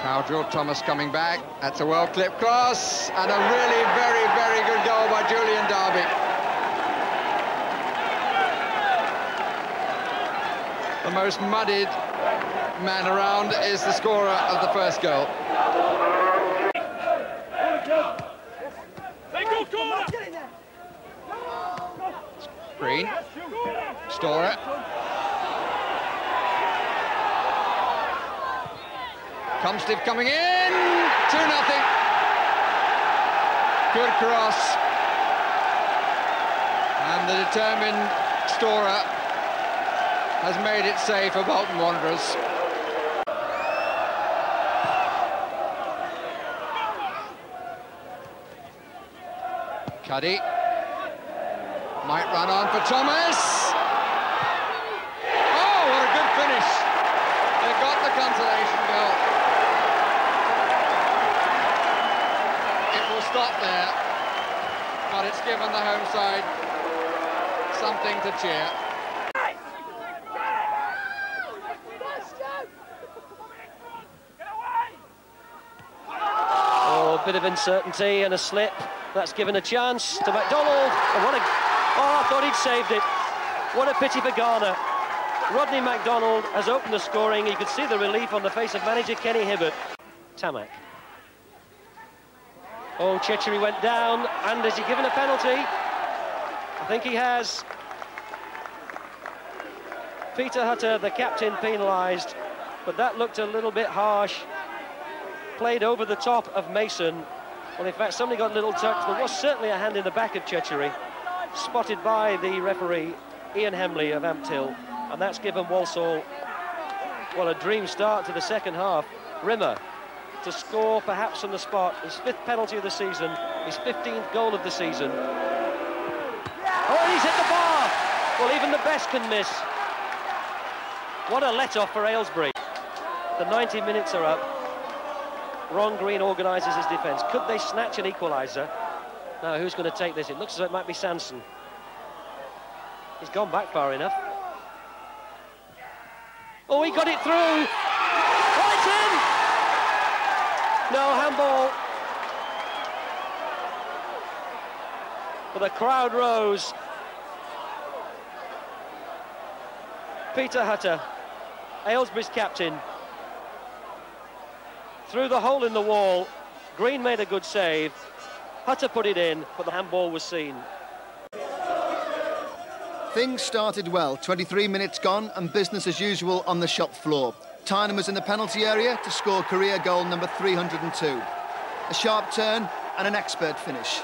Cowdrell, Thomas coming back. That's a well-clipped cross, and a really very, very good goal by Julian Darby. The most muddied man around is the scorer of the first goal. Green, Storer. Comstiff coming in, 2-0. Good cross. And the determined Storer has made it safe for Bolton Wanderers. Cuddy might run on for Thomas. Oh, what a good finish. They got the consolation goal. It will stop there, but it's given the home side something to cheer. Oh, a bit of uncertainty and a slip. That's given a chance to MacDonald. And what a... Oh, I thought he'd saved it. What a pity for Garner. Rodney MacDonald has opened the scoring. You could see the relief on the face of manager Kenny Hibbert. Tamak. Oh, Chechery went down. And has he given a penalty? I think he has. Peter Hutter, the captain, penalised. But that looked a little bit harsh. Played over the top of Mason. Well, in fact, somebody got a little touch. There was certainly a hand in the back of Chechery, spotted by the referee, Ian Hemley of Ampthill, and that's given Walsall, well, a dream start to the second half. Rimmer to score perhaps on the spot, his 5th penalty of the season, his 15th goal of the season. Oh, and he's hit the bar! Well, even the best can miss. What a let-off for Aylesbury. The 90 minutes are up. Ron Green organises his defence. Could they snatch an equaliser? Now, who's going to take this? It looks as though it might be Sanson. He's gone back far enough. Oh, he got it through! Oh, it's in! No, handball. But the crowd rose. Peter Hutter, Aylesbury's captain, through the hole in the wall. Green made a good save. Hutter put it in, but the handball was seen. Things started well. 23 minutes gone and business as usual on the shop floor. Tynan was in the penalty area to score career goal number 302. A sharp turn and an expert finish.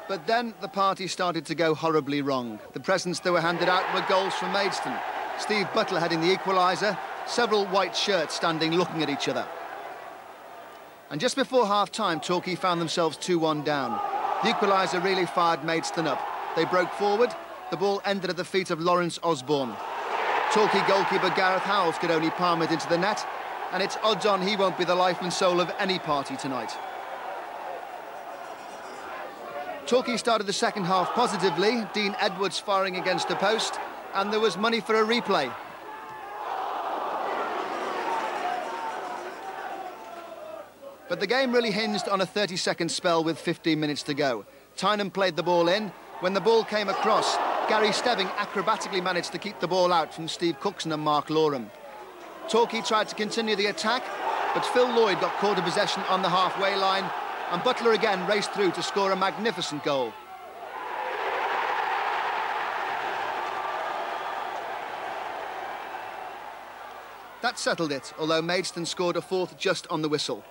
But then the party started to go horribly wrong. The presents that were handed out were goals from Maidstone. Steve Butler heading the equaliser, several white shirts standing looking at each other. And just before half-time, Torquay found themselves 2-1 down. The equaliser really fired Maidstone up. They broke forward, the ball ended at the feet of Lawrence Osborne. Torquay goalkeeper Gareth Howells could only palm it into the net, and it's odds on he won't be the life and soul of any party tonight. Torquay started the second half positively, Dean Edwards firing against the post, and there was money for a replay. But the game really hinged on a 30-second spell with 15 minutes to go. Tynan played the ball in. When the ball came across, Gary Stebbing acrobatically managed to keep the ball out from Steve Cookson and Mark Loram. Torquay tried to continue the attack, but Phil Lloyd got caught in possession on the halfway line, and Butler again raced through to score a magnificent goal. That settled it, although Maidstone scored a 4th just on the whistle.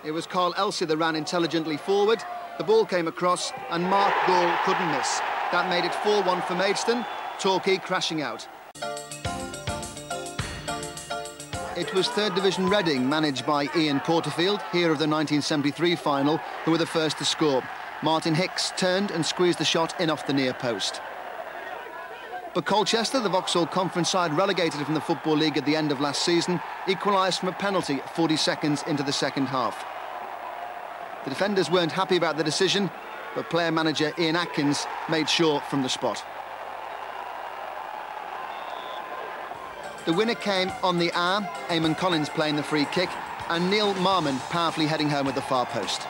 It was Carl Elsey that ran intelligently forward, the ball came across, and Mark Gall couldn't miss. That made it 4-1 for Maidstone, Torquay crashing out. It was 3rd Division Reading, managed by Ian Porterfield, hero of the 1973 final, who were the first to score. Martin Hicks turned and squeezed the shot in off the near post. But Colchester, the Vauxhall Conference side relegated from the Football League at the end of last season, equalised from a penalty 40 seconds into the second half. The defenders weren't happy about the decision, but player-manager Ian Atkins made sure from the spot. The winner came on the hour, Eamon Collins playing the free kick, and Neil Marmon powerfully heading home at the far post.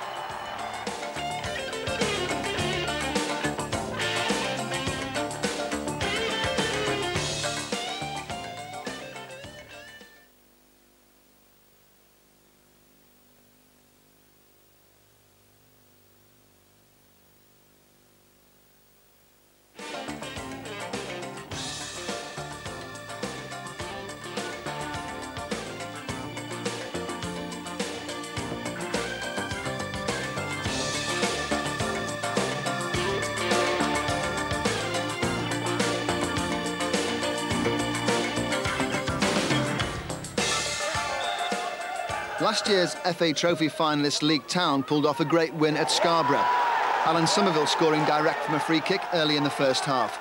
Last year's FA Trophy finalist Leek Town pulled off a great win at Scarborough. Alan Somerville scoring direct from a free kick early in the first half.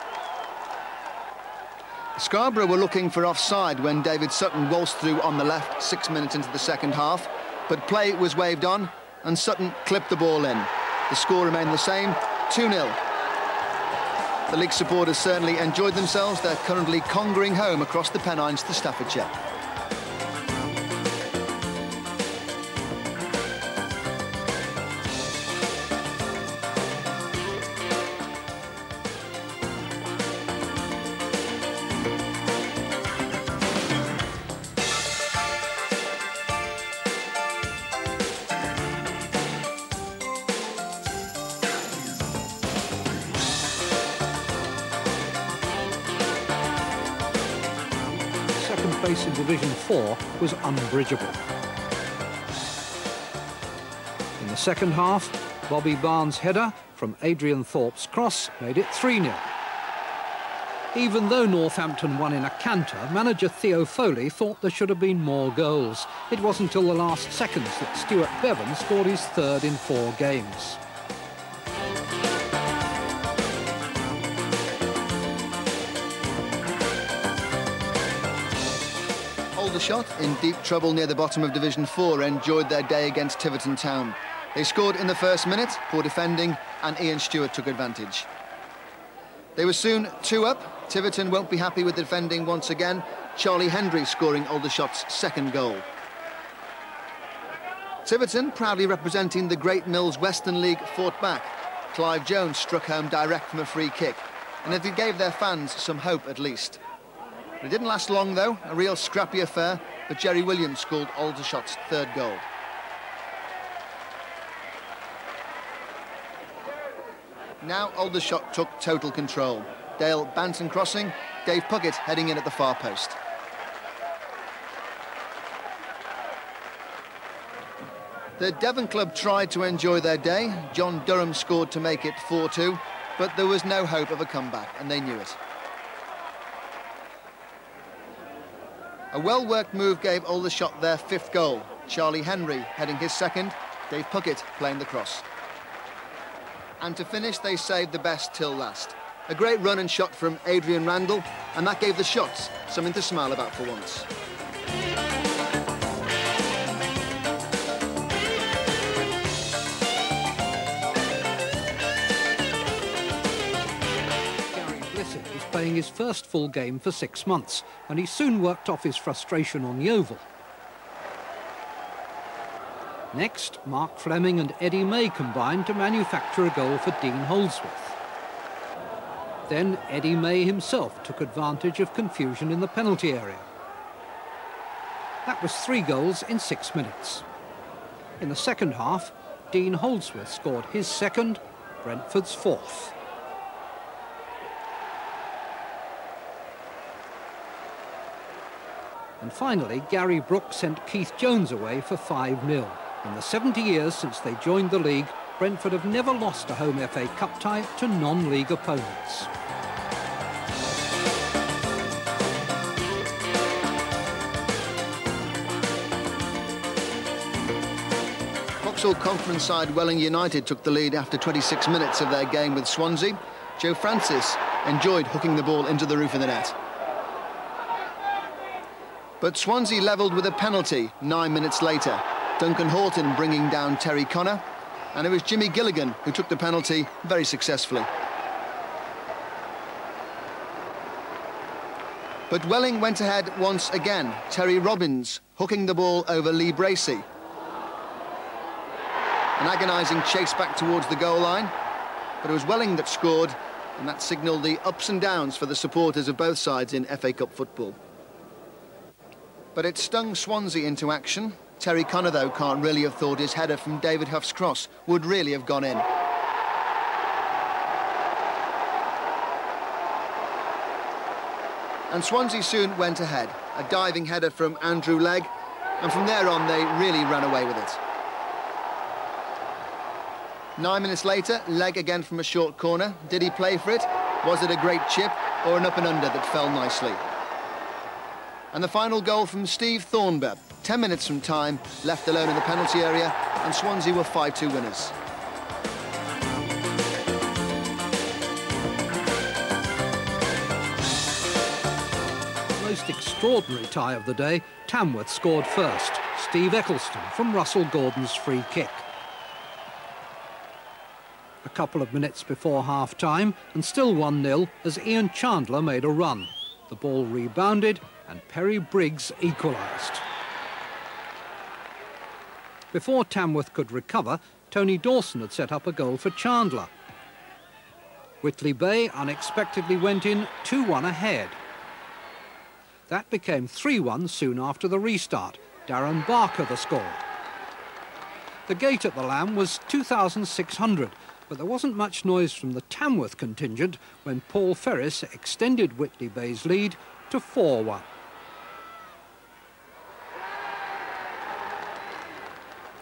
Scarborough were looking for offside when David Sutton waltzed through on the left 6 minutes into the second half, but play was waved on and Sutton clipped the ball in. The score remained the same, 2-0. The Leek supporters certainly enjoyed themselves. They're currently conquering home across the Pennines to Staffordshire. Place in Division 4 was unbridgeable. In the second half, Bobby Barnes' header from Adrian Thorpe's cross made it 3-0. Even though Northampton won in a canter, manager Theo Foley thought there should have been more goals. It wasn't until the last seconds that Stuart Bevan scored his third in 4 games. Aldershot, in deep trouble near the bottom of Division 4, enjoyed their day against Tiverton Town. They scored in the first minute, poor defending, and Ian Stewart took advantage. They were soon 2 up. Tiverton won't be happy with defending once again. Charlie Hendry scoring Aldershot's second goal. Tiverton, proudly representing the Great Mills Western League, fought back. Clive Jones struck home direct from a free kick, and it gave their fans some hope at least. It didn't last long, though, a real scrappy affair, but Jerry Williams scored Aldershot's third goal. Now Aldershot took total control. Dale Banton crossing, Dave Puckett heading in at the far post. The Devon club tried to enjoy their day. John Durham scored to make it 4-2, but there was no hope of a comeback, and they knew it. A well-worked move gave Aldershot their 5th goal. Charlie Henry heading his second, Dave Puckett playing the cross. And to finish, they saved the best till last. A great run and shot from Adrian Randall, and that gave the shots something to smile about for once. Was playing his first full game for 6 months, and he soon worked off his frustration on Yeovil. Next, Mark Fleming and Eddie May combined to manufacture a goal for Dean Holdsworth. Then Eddie May himself took advantage of confusion in the penalty area. That was 3 goals in 6 minutes. In the second half, Dean Holdsworth scored his second, Brentford's 4th. And finally, Gary Brooke sent Keith Jones away for 5-0. In the 70 years since they joined the league, Brentford have never lost a home FA Cup tie to non-league opponents. Vauxhall Conference side Welling United took the lead after 26 minutes of their game with Swansea. Joe Francis enjoyed hooking the ball into the roof of the net. But Swansea levelled with a penalty 9 minutes later. Duncan Horton bringing down Terry Connor. And it was Jimmy Gilligan who took the penalty very successfully. But Welling went ahead once again. Terry Robbins hooking the ball over Lee Bracey. An agonising chase back towards the goal line. But it was Welling that scored, and that signalled the ups and downs for the supporters of both sides in FA Cup football. But it stung Swansea into action. Terry Connor, though, can't really have thought his header from David Huff's cross would really have gone in. And Swansea soon went ahead. A diving header from Andrew Legg, and from there on they really ran away with it. 9 minutes later, Legg again from a short corner. Did he play for it? Was it a great chip or an up and under that fell nicely? And the final goal from Steve Thornber. 10 minutes from time, left alone in the penalty area, and Swansea were 5-2 winners. Most extraordinary tie of the day, Tamworth scored first. Steve Eccleston from Russell Gordon's free kick. A couple of minutes before half-time, and still 1-0 as Ian Chandler made a run. The ball rebounded and Perry Briggs equalised. Before Tamworth could recover, Tony Dawson had set up a goal for Chandler. Whitley Bay unexpectedly went in 2-1 ahead. That became 3-1 soon after the restart. Darren Barker the score. The gate at the Lamb was 2,600, but there wasn't much noise from the Tamworth contingent when Paul Ferris extended Whitley Bay's lead to 4-1.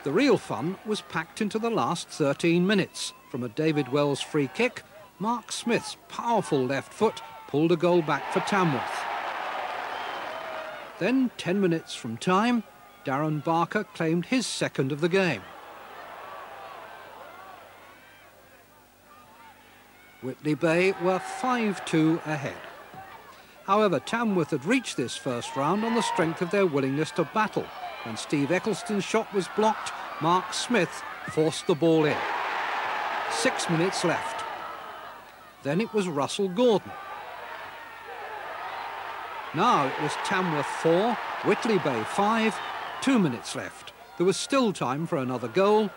The real fun was packed into the last 13 minutes. From a David Wells free kick, Mark Smith's powerful left foot pulled a goal back for Tamworth. Then, 10 minutes from time, Darren Barker claimed his second of the game. Whitley Bay were 5-2 ahead. However, Tamworth had reached this first round on the strength of their willingness to battle. When Steve Eccleston's shot was blocked, Mark Smith forced the ball in. 6 minutes left. Then it was Russell Gordon. Now it was Tamworth 4, Whitley Bay 5, 2 minutes left. There was still time for another goal,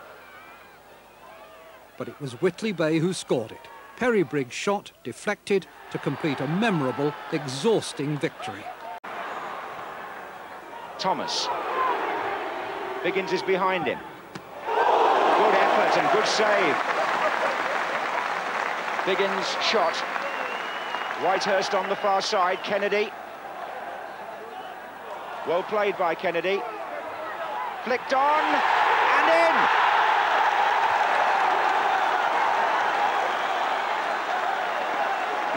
but it was Whitley Bay who scored it. Perry Briggs' shot deflected to complete a memorable, exhausting victory. Thomas. Biggins is behind him. Good effort and good save. Biggins' shot. Whitehurst on the far side. Kennedy. Well played by Kennedy. Flicked on and in.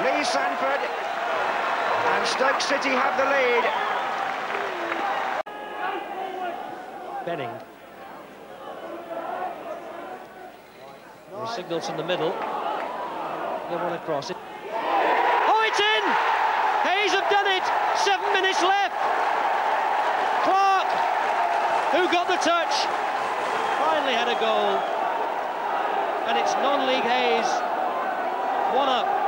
Lee Sanford and Stoke City have the lead. Benning. He signals from the middle. They want to cross it. Oh, it's in! Hayes have done it! 7 minutes left! Clark, who got the touch, finally had a goal. And it's non-league Hayes, 1 up.